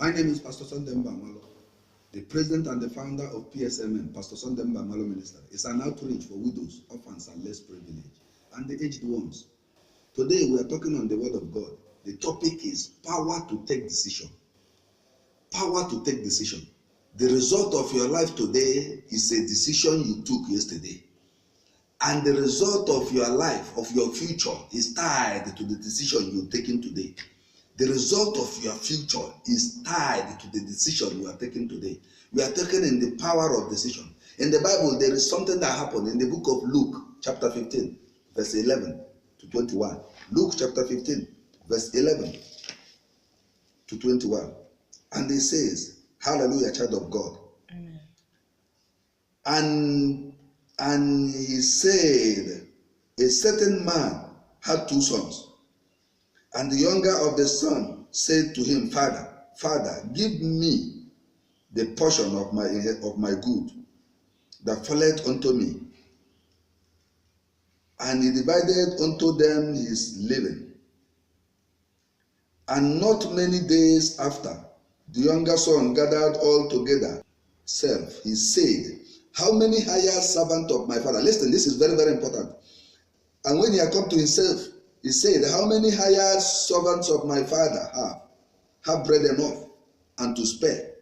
My name is Pastor Sunday Mbamalo, the president and the founder of PSMN, Pastor Sunday Mbamalo Ministry. It's an outreach for widows, orphans, and less privileged, and the aged ones. Today we are talking on the Word of God. The topic is power to take decision. Power to take decision. The result of your life today is a decision you took yesterday. And the result of your life, of your future, is tied to the decision you're taking today. The result of your future is tied to the decision you are taking today. You are taken in the power of decision. In the Bible, there is something that happened in the book of Luke, chapter 15, verse 11 to 21. Luke chapter 15, verse 11 to 21. And it says, hallelujah, child of God. Amen. And he said, a certain man had 2 sons. And the younger of the son said to him, Father, give me the portion of my good that falleth unto me. And he divided unto them his living. And not many days after, the younger son gathered all together himself. He said, how many hired servants of my father? Listen, this is very, very important. And when he had come to himself, he said, how many hired servants of my father have bread enough and to spare,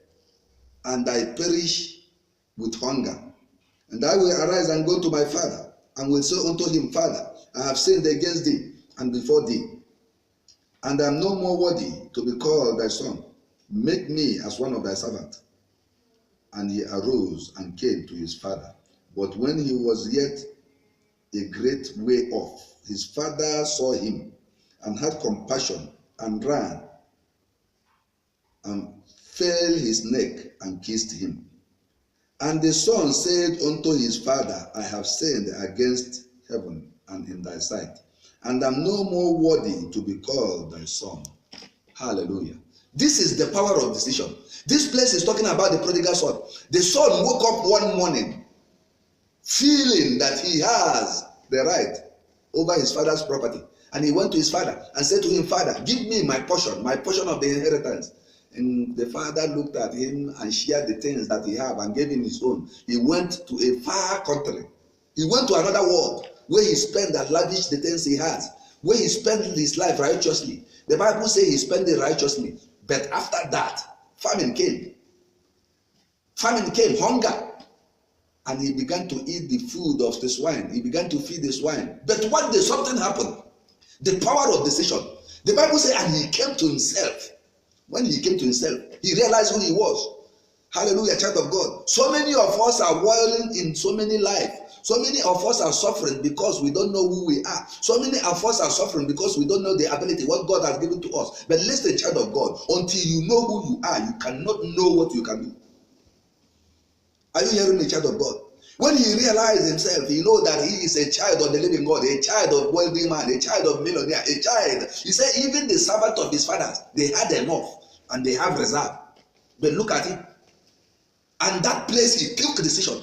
and I perish with hunger? And I will arise and go to my father, and will say unto him, Father, I have sinned against thee and before thee, and I am no more worthy to be called thy son. Make me as one of thy servants. And he arose and came to his father. But when he was yet a great way off, his father saw him and had compassion and ran and fell his neck and kissed him. And the son said unto his father, I have sinned against heaven and in thy sight, and am no more worthy to be called thy son. Hallelujah. This is the power of decision. This place is talking about the prodigal son. The son woke up one morning feeling that he has the right over his father's property. And he went to his father and said to him, Father, give me my portion of the inheritance. And the father looked at him and shared the things that he had and gave him his own. He went to a far country. He went to another world where he spent and lavished the things he has, where he spent his life righteously. The Bible says he spent it righteously. But after that, famine came. Famine came, hunger. And he began to eat the food of the swine. He began to feed the swine. But one day something happened. The power of decision. The Bible says, and he came to himself. When he came to himself, he realized who he was. Hallelujah, child of God. So many of us are wailing in so many lives. So many of us are suffering because we don't know who we are. So many of us are suffering because we don't know the ability, what God has given to us. But listen, child of God, until you know who you are, you cannot know what you can do. Are you hearing me, child of God? When he realized himself, he know that he is a child of the living God, a child of wealthy man, a child of millionaire, a child. He said even the servant of his fathers, they had enough and they have reserve. But look at him. And that place he took a decision.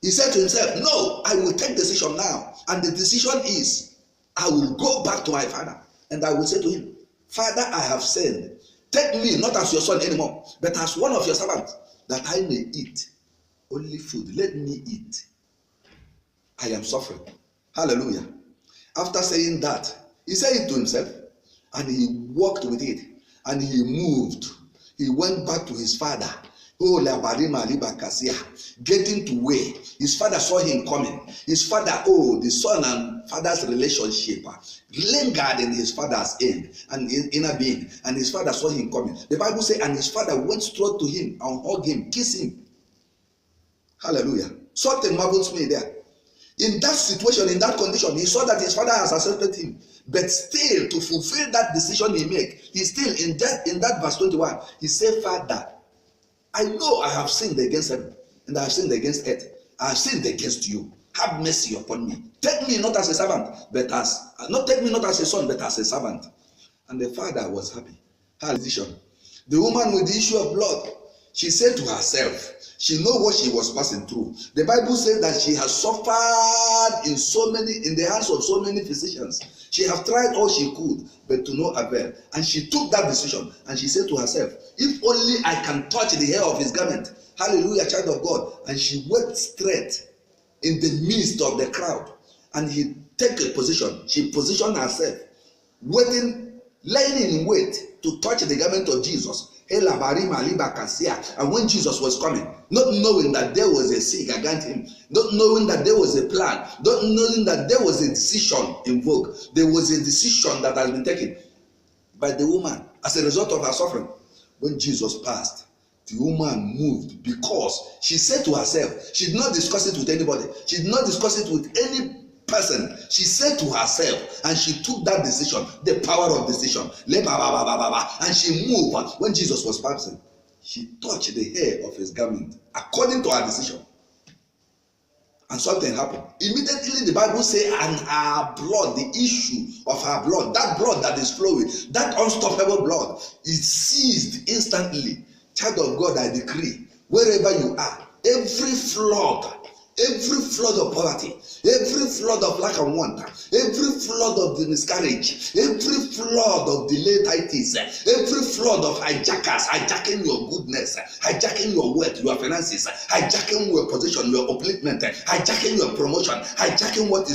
He said to himself, no, I will take decision now. And the decision is, I will go back to my father. And I will say to him, Father, I have sinned. Take me not as your son anymore, but as one of your servants, that I may eat only food. Let me eat. I am suffering. Hallelujah. After saying that, he said it to himself, and he walked with it, and he moved. He went back to his father. Oh, getting to where his father saw him coming. His father, the son and father's relationship lingered in his father's end and inner being. And his father saw him coming. The Bible says, and his father went straight to him and hugged him, kissed him. Hallelujah. Something marvels me there. In that situation, in that condition, he saw that his father has accepted him. But still, to fulfill that decision he made, he still, in that verse 21, he said, Father, I know I have sinned against heaven, and I have sinned against earth. I have sinned against you. Have mercy upon me. Take me not as a servant, but take me not as a son, but as a servant. And the father was happy. Decision. The woman with the issue of blood, She said to herself, she know what she was passing through. The Bible says that she has suffered in the hands of so many physicians. She have tried all she could, but to no avail. And she took that decision, and she said to herself, if only I can touch the hair of his garment. Hallelujah, child of God. And she went straight in the midst of the crowd. And he take a position. She positioned herself, waiting, laying in wait to touch the garment of Jesus. And when Jesus was coming, not knowing that there was a sick against him, not knowing that there was a plan, not knowing that there was a decision in vogue, there was a decision that has been taken by the woman as a result of her suffering. When Jesus passed, the woman moved because she said to herself, she did not discuss it with anybody, she did not discuss it with any person. She said to herself, and she took that decision, the power of decision, and she moved. When Jesus was passing, she touched the hair of his garment according to her decision, and something happened. Immediately the Bible says, and her blood, the issue of her blood, that blood that is flowing, that unstoppable blood, is ceased instantly. Child of God, I decree, wherever you are, every flood of poverty, every flood of lack and want, every flood of the miscarriage, every flood of delayed tithes, every flood of hijackers, hijacking your goodness, hijacking your wealth, your finances, hijacking your position, your upliftment, hijacking your promotion, hijacking what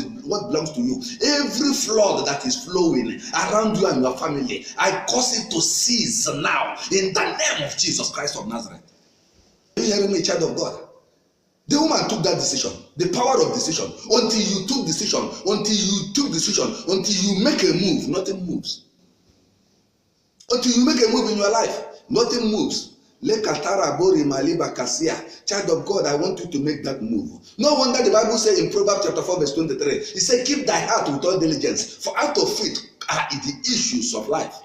belongs to you, every flood that is flowing around you and your family, I cause it to cease now in the name of Jesus Christ of Nazareth. Are you hearing me, child of God? The woman took that decision, the power of decision. Until you took decision, until you make a move, nothing moves. Until you make a move in your life, nothing moves. Child of God, I want you to make that move. No wonder the Bible says in Proverbs chapter 4 verse 23, it says, keep thy heart with all diligence, for out of it are the issues of life.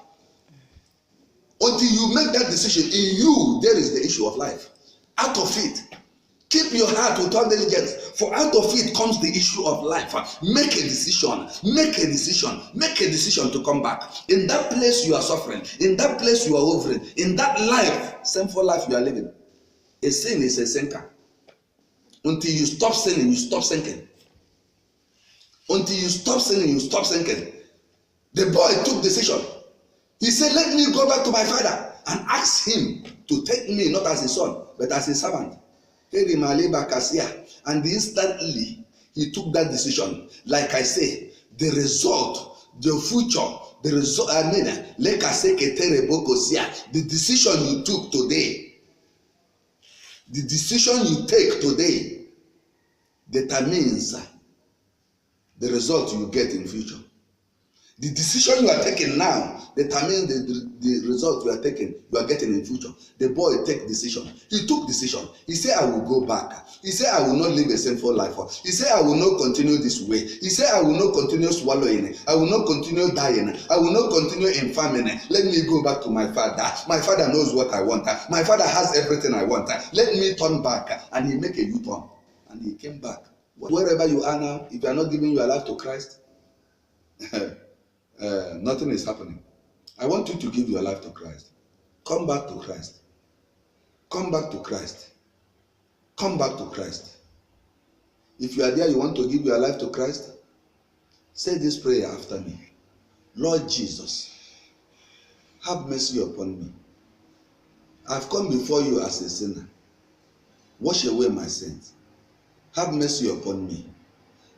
Until you make that decision, in you there is the issue of life. Out of it, keep your heart with all diligence, for out of it comes the issue of life. Make a decision to come back. In that place you are suffering, in that place you are offering, in that life, sinful life you are living. A sin is a sinker. Until you stop sinning, you stop sinking. Until you stop sinning, you stop sinking. The boy took decision. He said, let me go back to my father and ask him to take me not as his son, but as his servant. And instantly he took that decision. Like I say, the result, the future, the result, the decision you took today, the decision you take today determines the result you get in future. The decision you are taking now determines the result you are getting in future. The boy take decision. He took decision. He said, I will go back. He said, I will not live a sinful life. He said, I will not continue this way. He said, I will not continue swallowing. I will not continue dying. I will not continue in famine. Let me go back to my father. My father knows what I want. My father has everything I want. Let me turn back. And he make a U-turn. And he came back. Wherever you are now, if you are not giving your life to Christ, nothing is happening. I want you to give your life to Christ. Come back to Christ. Come back to Christ. Come back to Christ. If you are there, you want to give your life to Christ, say this prayer after me. Lord Jesus, have mercy upon me. I've come before you as a sinner. Wash away my sins. Have mercy upon me.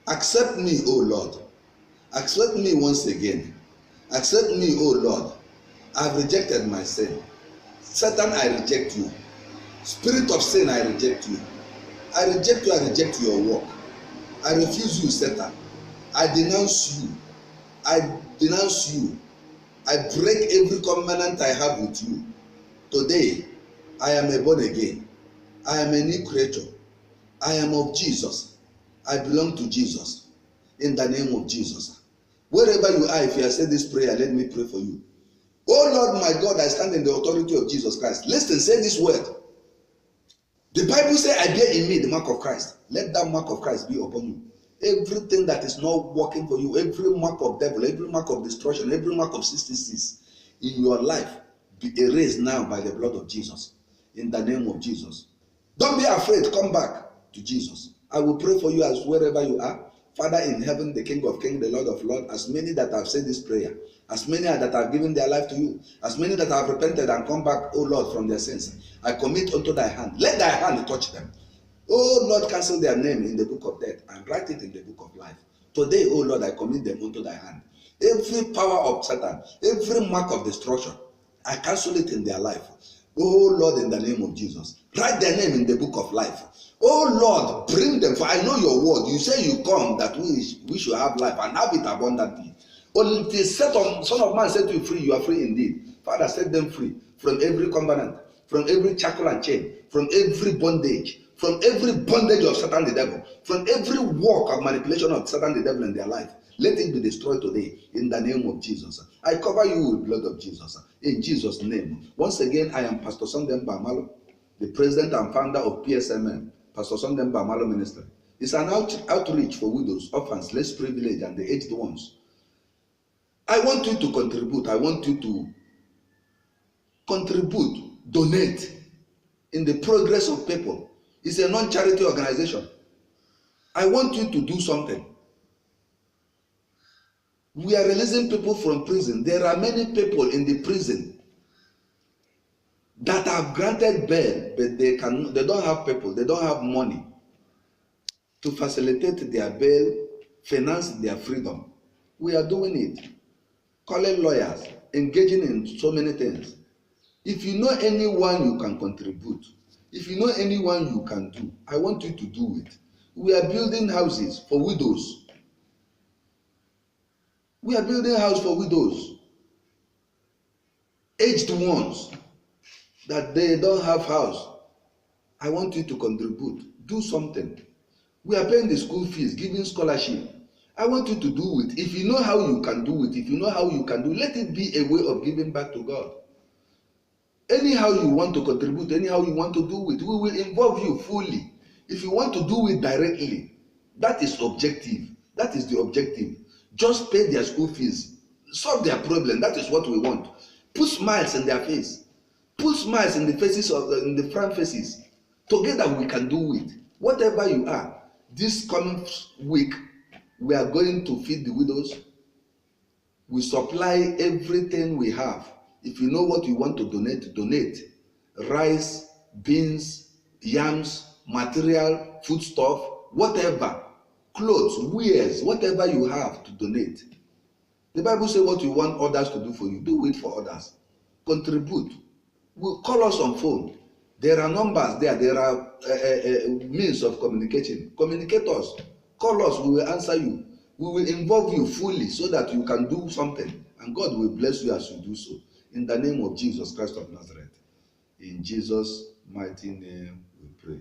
Accept me, O Lord. Accept me once again. Accept me, O Lord. I've rejected my sin. Satan, I reject you. Spirit of sin, I reject you. I reject you, I reject your work. I refuse you, Satan. I denounce you. I denounce you. I break every covenant I have with you. Today, I am a born again. I am a new creature. I am of Jesus. I belong to Jesus. In the name of Jesus. Wherever you are, if you have said this prayer, let me pray for you. Oh Lord, my God, I stand in the authority of Jesus Christ. Listen, say this word. The Bible says, I bear in me the mark of Christ. Let that mark of Christ be upon you. Everything that is not working for you, every mark of devil, every mark of destruction, every mark of 66 in your life, be erased now by the blood of Jesus. in the name of Jesus. Don't be afraid. Come back to Jesus. I will pray for you as wherever you are. Father in heaven, the King of Kings, the Lord of Lords, as many that have said this prayer, as many that have given their life to you, as many that have repented and come back, O Lord, from their sins, I commit unto thy hand. Let thy hand touch them. O Lord, cancel their name in the book of death and write it in the book of life. Today, O Lord, I commit them unto thy hand. Every power of Satan, every mark of destruction, I cancel it in their life. Oh Lord, in the name of Jesus, write their name in the book of life. Oh Lord, bring them, for I know your word. You say you come that we should have life and have it abundantly. But if the Son of Man set you free, you are free indeed. Father, set them free from every covenant, from every shackle and chain, from every bondage, from every bondage of Satan the devil, from every work of manipulation of Satan the devil in their life. Let it be destroyed today in the name of Jesus. I cover you with the blood of Jesus. In Jesus' name. Once again, I am Pastor Sunday Mbamalo, the president and founder of PSMM, Pastor Sunday Mbamalo Ministry. It's an outreach for widows, orphans, less privileged, and the aged ones. I want you to contribute. I want you to contribute, donate in the progress of people. It's a non-charity organization. I want you to do something. We are releasing people from prison. There are many people in the prison that have granted bail, but they don't have people, they don't have money to facilitate their bail, finance their freedom. We are doing it. Calling lawyers, engaging in so many things. If you know anyone you can contribute, if you know anyone you can do, I want you to do it. We are building houses for widows. We are building houses for widows, aged ones, that they don't have house. I want you to contribute. Do something. We are paying the school fees, giving scholarship. I want you to do it. If you know how you can do it, if you know how you can do it, let it be a way of giving back to God. Anyhow you want to contribute, anyhow you want to do it, we will involve you fully. If you want to do it directly, that is objective. That is the objective. Just pay their school fees. Solve their problem. That is what we want. Put smiles in their face. Put smiles in the faces in the front faces. Together we can do it. Whatever you are. This coming week, we are going to feed the widows. We supply everything we have. If you know what you want to donate, donate. Rice, beans, yams, material, foodstuff, whatever. Clothes, wares, whatever you have to donate. The Bible says what you want others to do for you, do it for others. Contribute. Call us on phone. There are numbers there. There are means of communication. Communicate us. Call us. We will answer you. We will involve you fully so that you can do something. And God will bless you as you do so. In the name of Jesus Christ of Nazareth. In Jesus' mighty name we pray.